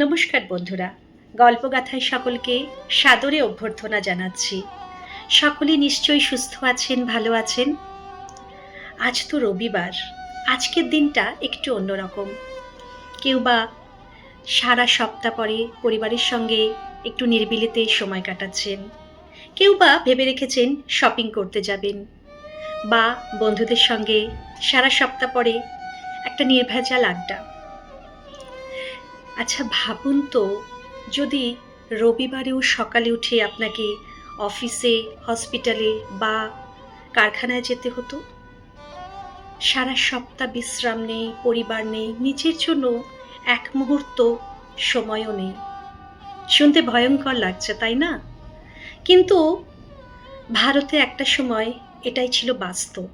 নমস্কার বন্ধুরা, গল্পগাথায় সকলকে সাদরে অভ্যর্থনা জানাচ্ছি। সকলে নিশ্চয়ই সুস্থ আছেন, ভালো আছেন। আজ তো রবিবার, আজকের দিনটা একটু অন্যরকম। কেউ বা সারা সপ্তাহ পরে পরিবারের সঙ্গে একটু নিরিবিলিতে সময় কাটাচ্ছেন, কেউ বা ভেবে রেখেছেন শপিং করতে যাবেন, বা বন্ধুদের সঙ্গে সারা সপ্তাহ পরে একটা নির্ভেজাল আড্ডা। আচ্ছা ভাবুন তো, যদি রবিবারেও সকালে উঠে আপনাকে অফিসে, হসপিটালে বা কারখানায় যেতে হতো। সারা সপ্তাহ বিশ্রাম নেই, পরিবার নেই, নিজের জন্য এক মুহূর্ত সময়ও নেই। শুনতে ভয়ঙ্কর লাগছে, তাই না? কিন্তু ভারতে একটা সময় এটাই ছিল বাস্তব।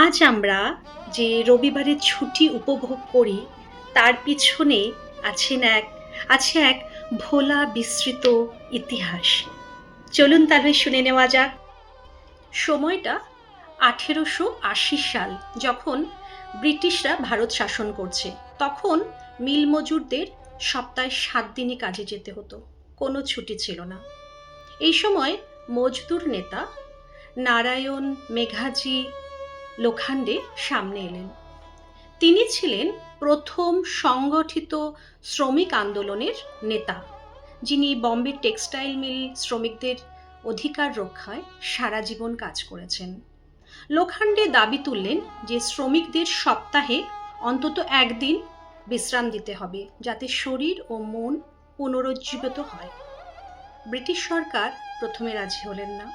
আজ আমরা যে রবিবারের ছুটি উপভোগ করি, তার পিছনে আছে এক ভোলা বিস্তৃত ইতিহাস। চলুন তাহলে শুনে নেওয়া যাক। সময়টা 1880 সাল, যখন ব্রিটিশরা ভারত শাসন করছে। তখন মিল মজুরদের সপ্তাহে 7 দিনই কাজে যেতে হতো, কোনো ছুটি ছিল না। এই সময় মজদুর নেতা নারায়ণ মেঘাজি লোখান্ডে সামনে এলেন। তিনি ছিলেন প্রথম সংগঠিত শ্রমিক আন্দোলনের নেতা, যিনি বম্বে টেক্সটাইল মিল শ্রমিকদের অধিকার রক্ষায় সারা জীবন কাজ করেছেন। লোখান্ডে দাবি তুললেন যে শ্রমিকদের সপ্তাহে অন্তত একদিন বিশ্রাম দিতে হবে, যাতে শরীর ও মন পুনরুজ্জীবিত হয়। ব্রিটিশ সরকার প্রথমে রাজি হলেন না,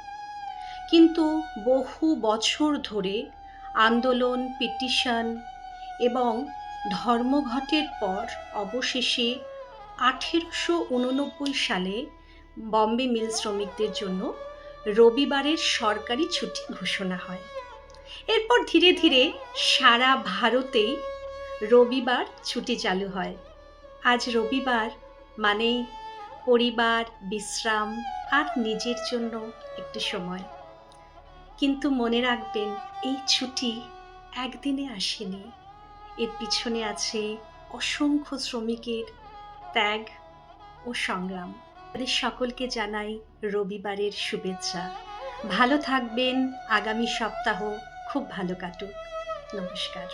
কিন্তু বহু বছর ধরে আন্দোলন, পিটিশন এবং ধর্মঘটের পর অবশেষে 1889 সালে বম্বে মিল শ্রমিকদের জন্য রবিবারের সরকারি ছুটি ঘোষণা হয়। এরপর ধীরে ধীরে সারা ভারতেই রবিবার ছুটি চালু হয়। আজ রবিবার মানেই পরিবার, বিশ্রাম আর নিজের জন্য একটু সময়। কিন্তু মনে রাখবেন, এই ছুটি একদিনে আসেনি। এর পিছনে আছে অসংখ্য শ্রমিকের ত্যাগ ও সংগ্রাম। তাদের সকলকে জানাই রবিবারের শুভেচ্ছা। ভালো থাকবেন, আগামী সপ্তাহ খুব ভালো কাটুক। নমস্কার।